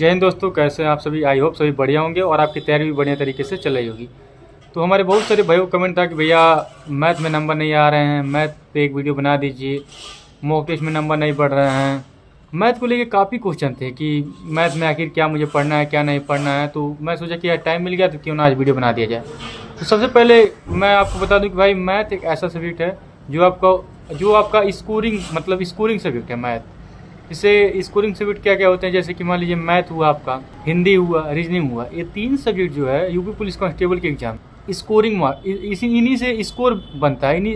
जय हिंद दोस्तों, कैसे हैं आप सभी। आई होप सभी बढ़िया होंगे और आपकी तैयारी भी बढ़िया तरीके से चल रही होगी। तो हमारे बहुत सारे भाइयों का कमेंट था कि भैया मैथ में नंबर नहीं आ रहे हैं, मैथ पे एक वीडियो बना दीजिए, मॉक टेस्ट में नंबर नहीं बढ़ रहे हैं। मैथ को लेके काफ़ी क्वेश्चन थे कि मैथ में आखिर क्या मुझे पढ़ना है, क्या नहीं पढ़ना है। तो मैं सोचा कि यार टाइम मिल गया तो क्यों ना आज वीडियो बना दिया जाए। तो सबसे पहले मैं आपको बता दूँ कि भाई मैथ एक ऐसा सब्जेक्ट है जो आपका स्कोरिंग सब्जेक्ट है मैथ। इससे स्कोरिंग सब्जेक्ट क्या क्या होते हैं, जैसे कि मान लीजिए मैथ हुआ, आपका हिंदी हुआ, रीजनिंग हुआ, ये तीन सब्जेक्ट जो है यूपी पुलिस कांस्टेबल के एग्जाम स्कोरिंग मार्क इन्हीं से स्कोर बनता है।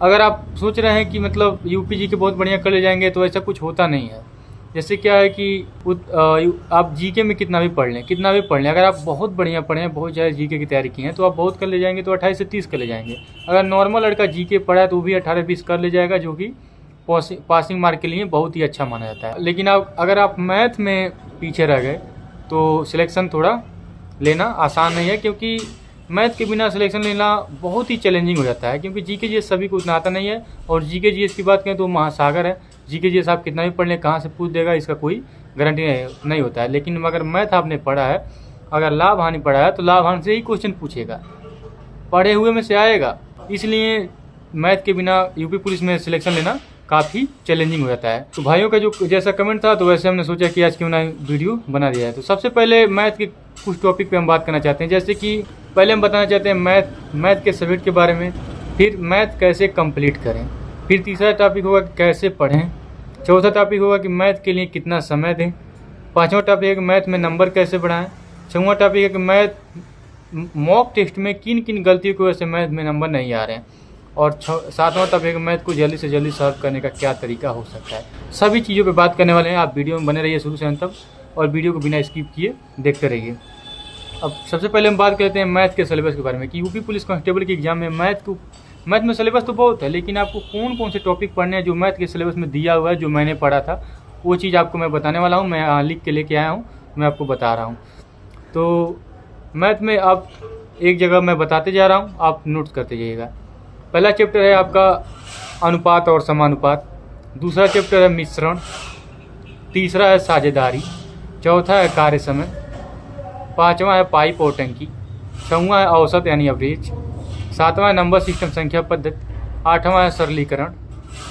अगर आप सोच रहे हैं कि मतलब यूपी जी के बहुत बढ़िया कर ले जाएंगे, तो ऐसा कुछ होता नहीं है। जैसे क्या है कि आप जीके में कितना भी पढ़ लें, अगर आप बहुत बढ़िया पढ़ें, बहुत ज़्यादा जीके की तैयारी की है तो आप बहुत कर ले जाएंगे, तो 28 से 30 कर ले जाएंगे। अगर नॉर्मल लड़का जीके पढ़ा है तो वो भी 18-20 कर ले जाएगा, जो कि पासिंग मार्क के लिए बहुत ही अच्छा माना जाता है। लेकिन अगर आप मैथ में पीछे रह गए तो सिलेक्शन थोड़ा लेना आसान नहीं है, क्योंकि मैथ के बिना सिलेक्शन लेना बहुत ही चैलेंजिंग हो जाता है। क्योंकि जीके जीएस सभी को उतना आता नहीं है, और जीके जीएस की बात करें तो महासागर है। जीके जीएस आप कितना भी पढ़ लें, कहाँ से पूछ देगा इसका कोई गारंटी नहीं होता है। लेकिन अगर मैथ आपने पढ़ा है, अगर लाभ हानि पढ़ा है, तो लाभ हानि से ही क्वेश्चन पूछेगा, पढ़े हुए में से आएगा। इसलिए मैथ के बिना यूपी पुलिस में सिलेक्शन लेना काफ़ी चैलेंजिंग हो जाता है। तो भाइयों का जो जैसा कमेंट था, तो वैसे हमने सोचा कि आज क्यों ना वीडियो बना दिया है। तो सबसे पहले मैथ के कुछ टॉपिक पे हम बात करना चाहते हैं। जैसे कि पहले हम बताना चाहते हैं मैथ के सब्जेक्ट के बारे में, फिर मैथ कैसे कंप्लीट करें, फिर तीसरा टॉपिक होगा कि कैसे पढ़ें, चौथा टॉपिक होगा कि मैथ के लिए कितना समय दें, पाँचवा टॉपिक है कि मैथ में नंबर कैसे बढ़ाएं, छठवां टॉपिक है कि मैथ मॉक टेस्ट में किन किन गलतियों की वजह से मैथ में नंबर नहीं आ रहे हैं, और सातवां टॉपिक मैथ को जल्दी से जल्दी सॉल्व करने का क्या तरीका हो सकता है। सभी चीज़ों पे बात करने वाले हैं। आप वीडियो में बने रहिए शुरू से अंत तक, और वीडियो को बिना स्किप किए देखते रहिए। अब सबसे पहले हम बात करते हैं मैथ के सिलेबस के बारे में, कि यूपी पुलिस कांस्टेबल के एग्जाम में मैथ में सिलेबस तो बहुत है, लेकिन आपको कौन कौन से टॉपिक पढ़ने हैं जो मैथ के सिलेबस में दिया हुआ है, जो मैंने पढ़ा था वो चीज़ आपको मैं बताने वाला हूँ। मैं लिख के लेके आया हूँ, मैं आपको बता रहा हूँ। तो मैथ में आप एक जगह मैं बताते जा रहा हूँ, आप नोट्स करते जाइएगा। पहला चैप्टर है आपका अनुपात और समानुपात, दूसरा चैप्टर है मिश्रण, तीसरा है साझेदारी, चौथा है कार्य समय, पाँचवा है पाइप और टंकी, छठवां है औसत यानी एवरेज, सातवां है नंबर सिस्टम संख्या पद्धति, आठवां है सरलीकरण,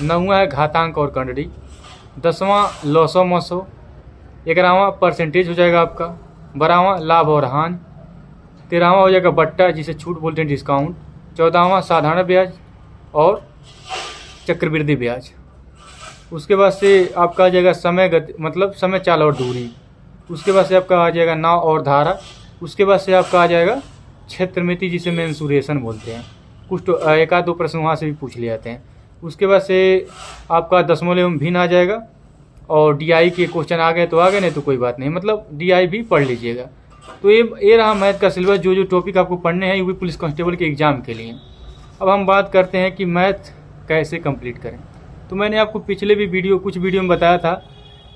नौवां है घातांक और कंडड़ी, 10वां लॉसो मसो, 11वां परसेंटेज हो जाएगा आपका, 12वां लाभ और हानि, 13वां हो जाएगा बट्टा जिसे छूट बोलते हैं डिस्काउंट, 14वां साधारण ब्याज और चक्रवृद्धि ब्याज। उसके बाद से आपका आ जाएगा समय गति, मतलब समय चाल और दूरी। उसके बाद से आपका आ जाएगा नाव और धारा। उसके बाद से आपका आ जाएगा क्षेत्रमिति जिसे मेंसुरेशन बोलते हैं। कुछ तो एक आध दो प्रश्न वहाँ से भी पूछ लिए जाते हैं। उसके बाद से आपका दशमलव एवं भिन्न आ जाएगा, और डीआई के क्वेश्चन आ गए तो आ गए, नहीं तो कोई बात नहीं, मतलब डीआई भी पढ़ लीजिएगा। तो ये रहा मैथ का सिलेबस, जो टॉपिक आपको पढ़ने हैं यूपी पुलिस कांस्टेबल के एग्ज़ाम के लिए। अब हम बात करते हैं कि मैथ कैसे कंप्लीट करें। तो मैंने आपको पिछले भी कुछ वीडियो में बताया था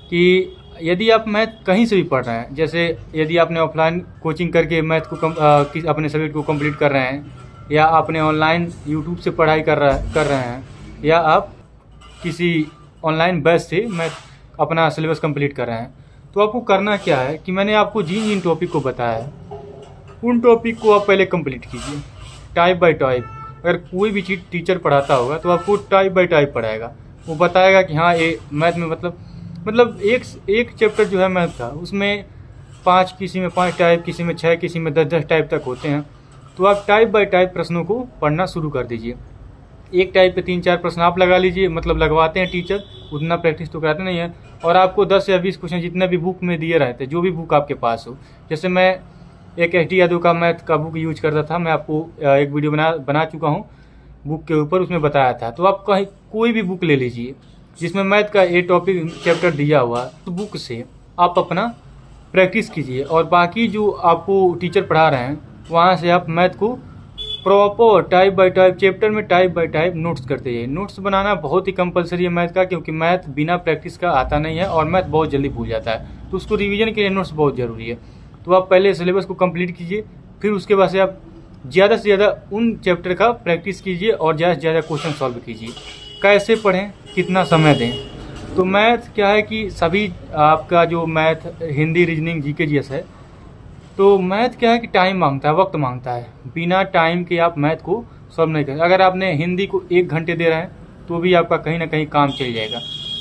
कि यदि आप मैथ कहीं से भी पढ़ रहे हैं, जैसे यदि आपने ऑफलाइन कोचिंग करके मैथ को अपने सब्जेक्ट को कंप्लीट कर रहे हैं, या आपने ऑनलाइन यूट्यूब से पढ़ाई कर रहे हैं, या आप किसी ऑनलाइन बैच से मैथ अपना सिलेबस कंप्लीट कर रहे हैं, तो आपको करना क्या है कि मैंने आपको जिन जिन टॉपिक को बताया है उन टॉपिक को आप पहले कंप्लीट कीजिए, टाइप बाय टाइप। अगर कोई भी चीज़ टीचर पढ़ाता होगा तो आपको टाइप बाय टाइप पढ़ाएगा, वो बताएगा कि हाँ ये मैथ में मतलब एक चैप्टर जो है मैथ का, उसमें 5, किसी में 5 टाइप, किसी में 6, किसी में 10 टाइप तक होते हैं। तो आप टाइप बाय टाइप प्रश्नों को पढ़ना शुरू कर दीजिए। एक टाइप पे 3-4 प्रश्न आप लगा लीजिए, मतलब लगवाते हैं टीचर, उतना प्रैक्टिस तो कराते नहीं है। और आपको 10 या 20 क्वेश्चन जितने भी बुक में दिए रहते हैं, जो भी बुक आपके पास हो, जैसे मैं एक एस डी यादव का मैथ का बुक यूज करता था, मैं आपको एक वीडियो बना चुका हूँ बुक के ऊपर, उसमें बताया था। तो आप कहीं कोई भी बुक ले लीजिए जिसमें मैथ का ये टॉपिक चैप्टर दिया हुआ, तो बुक से आप अपना प्रैक्टिस कीजिए, और बाकी जो आपको टीचर पढ़ा रहे हैं वहाँ से आप मैथ को proper type bye type, chapter में टाइप बाय टाइप नोट्स करते जाइए। नोट्स बनाना बहुत ही कंपलसरी है मैथ का, क्योंकि मैथ बिना प्रैक्टिस का आता नहीं है, और मैथ बहुत जल्दी भूल जाता है, तो उसको रिवीजन के लिए नोट्स बहुत ज़रूरी है। तो आप पहले सिलेबस को कंप्लीट कीजिए, फिर उसके बाद से आप ज़्यादा से ज़्यादा उन चैप्टर का प्रैक्टिस कीजिए, और ज़्यादा से ज़्यादा क्वेश्चन सॉल्व कीजिए। कैसे पढ़ें, कितना समय दें, तो मैथ क्या है कि सभी आपका जो math, Hindi, reasoning, GK, GS है, तो मैथ क्या है कि टाइम मांगता है, वक्त मांगता है। बिना टाइम के आप मैथ को सॉल्व नहीं कर। अगर आपने हिंदी को 1 घंटे दे रहे हैं तो भी आपका कहीं ना कहीं काम चल जाएगा।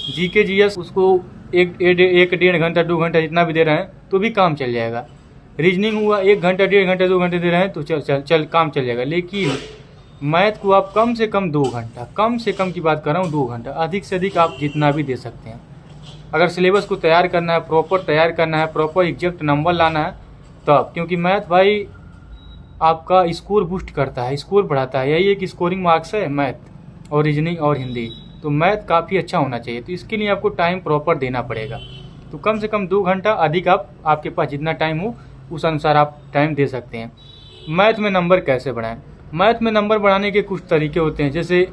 जीके, जीएस उसको एक 1.5 घंटा, 2 घंटा जितना भी दे रहे हैं तो भी काम चल जाएगा। रीजनिंग हुआ 1 घंटा, 1.5 घंटा, 2 घंटे दे रहे हैं तो चल काम चल जाएगा। लेकिन मैथ को आप कम से कम 2 घंटा, कम से कम की बात कर रहा हूँ 2 घंटा, अधिक से अधिक आप जितना भी दे सकते हैं। अगर सिलेबस को तैयार करना है, प्रॉपर तैयार करना है, प्रॉपर एग्जैक्ट नंबर लाना है तब, क्योंकि मैथ भाई आपका स्कोर बूस्ट करता है, स्कोर बढ़ाता है। यही एक स्कोरिंग मार्क्स है मैथ और रीजनिंग और हिंदी। तो मैथ काफ़ी अच्छा होना चाहिए, तो इसके लिए आपको टाइम प्रॉपर देना पड़ेगा। तो कम से कम 2 घंटा, अधिक आपके पास जितना टाइम हो उस अनुसार आप टाइम दे सकते हैं। मैथ में नंबर कैसे बढ़ाएं? मैथ में नंबर बढ़ाने के कुछ तरीके होते हैं। जैसे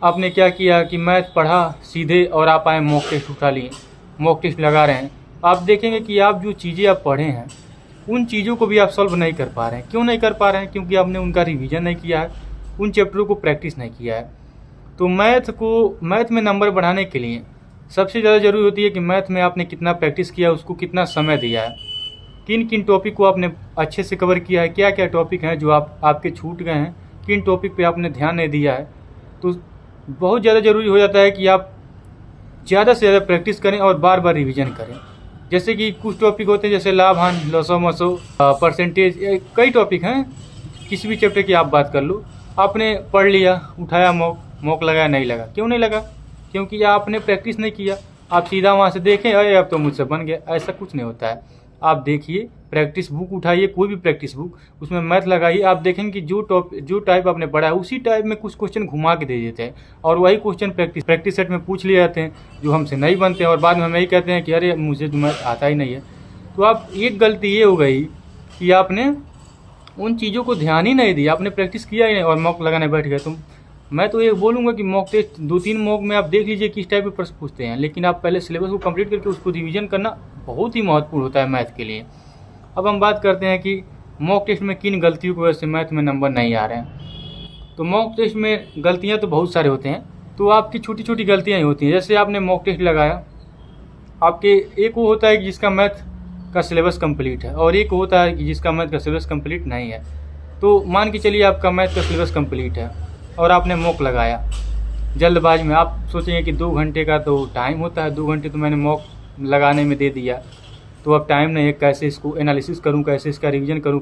आपने क्या किया कि मैथ पढ़ा सीधे और आप आए मॉक टेस्ट उठा लिए, मॉक टेस्ट लगा रहे हैं, आप देखेंगे कि आप जो चीज़ें आप पढ़े हैं उन चीज़ों को भी आप सॉल्व नहीं कर पा रहे हैं। क्यों नहीं कर पा रहे हैं? क्योंकि आपने उनका रिवीजन नहीं किया है, उन चैप्टरों को प्रैक्टिस नहीं किया है। तो मैथ में नंबर बढ़ाने के लिए सबसे ज़्यादा ज़रूरी होती है कि मैथ में आपने कितना प्रैक्टिस किया, उसको कितना समय दिया है, किन किन टॉपिक को आपने अच्छे से कवर किया है, क्या क्या टॉपिक हैं जो आपके छूट गए हैं, किन टॉपिक पे आपने ध्यान नहीं दिया है। तो बहुत ज़्यादा ज़रूरी हो जाता है कि आप ज़्यादा से ज़्यादा प्रैक्टिस करें और बार बार रिवीजन करें। जैसे कि कुछ टॉपिक होते हैं जैसे लाभ हानि, लसो मसो, परसेंटेज, कई टॉपिक हैं, किसी भी चैप्टर की आप बात कर लो। आपने पढ़ लिया, उठाया मॉक लगाया, नहीं लगा। क्यों नहीं लगा? क्योंकि आपने प्रैक्टिस नहीं किया। आप सीधा वहाँ से देखें अरे अब तो मुझसे बन गया, ऐसा कुछ नहीं होता है। आप देखिए, प्रैक्टिस बुक उठाइए, कोई भी प्रैक्टिस बुक, उसमें मैथ लगाइए, आप देखेंगे कि जो टाइप आपने पढ़ा है उसी टाइप में कुछ क्वेश्चन घुमा के दे देते हैं और वही क्वेश्चन प्रैक्टिस सेट में पूछ लिए जाते हैं जो हमसे नहीं बनते हैं और बाद में हम यही कहते हैं कि अरे मुझे तो मैथ आता ही नहीं है। तो आप एक गलती ये हो गई कि आपने उन चीज़ों को ध्यान ही नहीं दिया, आपने प्रैक्टिस किया ही नहीं और मॉक लगाने बैठ गए। तो मैं तो ये बोलूँगा कि मॉक टेस्ट 2-3 मॉक में आप देख लीजिए किस टाइप के प्रश्न पूछते हैं, लेकिन आप पहले सिलेबस को कंप्लीट करके उसको रिवीजन करना बहुत ही महत्वपूर्ण होता है मैथ के लिए। अब हम बात करते हैं कि मॉक टेस्ट में किन गलतियों की वजह से मैथ में नंबर नहीं आ रहे हैं। तो मॉक टेस्ट में गलतियाँ तो बहुत सारे होते हैं, तो आपकी छोटी छोटी गलतियाँ ही होती हैं। जैसे आपने मॉक टेस्ट लगाया, आपके एक वो होता है कि जिसका मैथ का सिलेबस कंप्लीट है और एक होता है कि जिसका मैथ का सिलेबस कंप्लीट नहीं है। तो मान के चलिए आपका मैथ का सिलेबस कंप्लीट है और आपने मॉक लगाया जल्दबाजी में। आप सोचेंगे कि 2 घंटे का तो टाइम होता है, 2 घंटे तो मैंने मॉक लगाने में दे दिया, तो अब टाइम नहीं है, कैसे इसको एनालिसिस करूं, कैसे इसका रिवीजन करूं,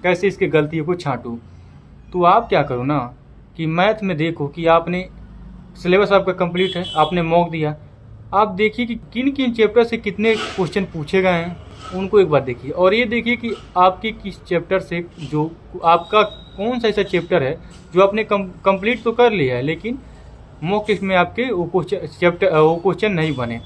कैसे इसके गलतियों को छांटूं। तो आप क्या करो ना कि मैथ में देखो कि आपने सिलेबस आपका कंप्लीट है, आपने मॉक दिया, आप देखिए कि किन किन चैप्टर से कितने क्वेश्चन पूछे गए हैं, उनको एक बार देखिए। और ये देखिए कि आपके किस चैप्टर से, जो आपका कौन सा ऐसा चैप्टर है जो आपने कंप्लीट तो कर लिया है लेकिन मॉक टेस्ट में आपके वो क्वेश्चन नहीं बने,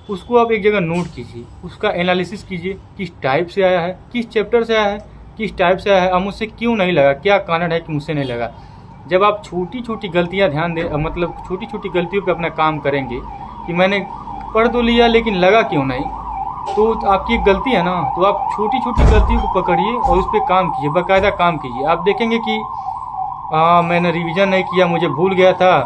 उसको आप एक जगह नोट कीजिए, उसका एनालिसिस कीजिए, किस टाइप से आया है, किस चैप्टर से आया है, किस टाइप से आया है, अब मुझसे क्यों नहीं लगा, क्या कारण है कि मुझसे नहीं लगा। जब आप छोटी छोटी गलतियां ध्यान दें, मतलब छोटी छोटी गलतियों पे अपना काम करेंगे कि मैंने पढ़ तो लिया लेकिन लगा क्यों नहीं, तो आपकी एक गलती है ना। तो आप छोटी छोटी गलतियों को पकड़िए और उस पर काम कीजिए, बाकायदा काम कीजिए। आप देखेंगे कि मैंने रिवीजन नहीं किया, मुझे भूल गया था,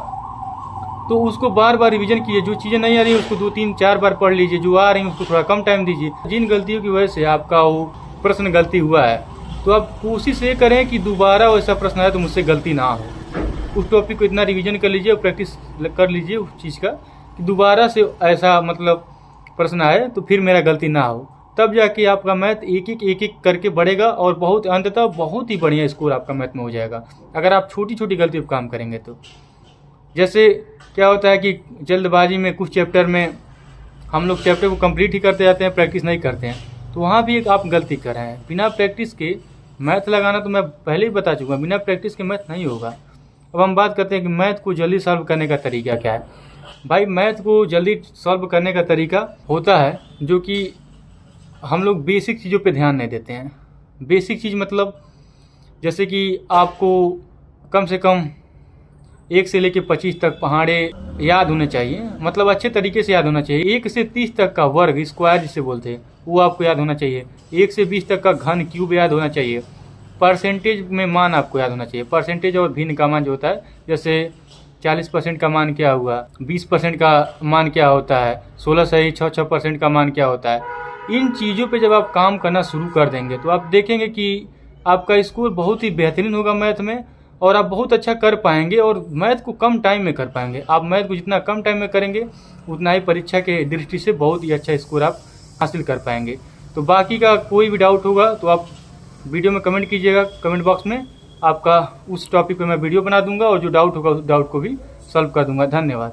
तो उसको बार बार रिवीजन कीजिए। जो चीज़ें नहीं आ रही उसको 2-3-4 बार पढ़ लीजिए, जो आ रही हैं उसको थोड़ा कम टाइम दीजिए। जिन गलतियों की वजह से आपका वो प्रश्न गलती हुआ है, तो आप कोशिश ये करें कि दोबारा वैसा प्रश्न आए तो मुझसे गलती ना हो। उस टॉपिक को इतना रिवीजन कर लीजिए और प्रैक्टिस कर लीजिए उस चीज़ का कि दोबारा से ऐसा मतलब प्रश्न आए तो फिर मेरा गलती ना हो। तब जाके आपका मैथ एक एक करके बढ़ेगा और बहुत अंततः बहुत ही बढ़िया स्कोर आपका मैथ में हो जाएगा, अगर आप छोटी छोटी गलतियों पर काम करेंगे तो। जैसे क्या होता है कि जल्दबाजी में कुछ चैप्टर में हम लोग चैप्टर को कंप्लीट ही करते जाते हैं, प्रैक्टिस नहीं करते हैं, तो वहाँ भी एक आप गलती कर रहे हैं। बिना प्रैक्टिस के मैथ लगाना तो मैं पहले ही बता चुका, बिना प्रैक्टिस के मैथ नहीं होगा। अब हम बात करते हैं कि मैथ को जल्दी सॉल्व करने का तरीका क्या है। भाई मैथ को जल्दी सॉल्व करने का तरीका होता है जो कि हम लोग बेसिक चीज़ों पे ध्यान नहीं देते हैं। बेसिक चीज़ मतलब जैसे कि आपको कम से कम 1 से लेकर 25 तक पहाड़े याद होने चाहिए, मतलब अच्छे तरीके से याद होना चाहिए। 1 से 30 तक का वर्ग, स्क्वायर जिसे बोलते हैं, वो आपको याद होना चाहिए। 1 से 20 तक का घन, क्यूब याद होना चाहिए। परसेंटेज में मान आपको याद होना चाहिए, परसेंटेज और भिन्न का मान जो होता है, जैसे 40% का मान क्या हुआ, 20% का मान क्या होता है, 16 सही 6% का मान क्या होता है। इन चीज़ों पे जब आप काम करना शुरू कर देंगे तो आप देखेंगे कि आपका स्कोर बहुत ही बेहतरीन होगा मैथ में, और आप बहुत अच्छा कर पाएंगे और मैथ को कम टाइम में कर पाएंगे। आप मैथ को जितना कम टाइम में करेंगे उतना ही परीक्षा के दृष्टि से बहुत ही अच्छा स्कोर आप हासिल कर पाएंगे। तो बाकी का कोई भी डाउट होगा तो आप वीडियो में कमेंट कीजिएगा, कमेंट बॉक्स में आपका उस टॉपिक पे मैं वीडियो बना दूंगा और जो डाउट होगा उस डाउट को भी सॉल्व कर दूंगा। धन्यवाद।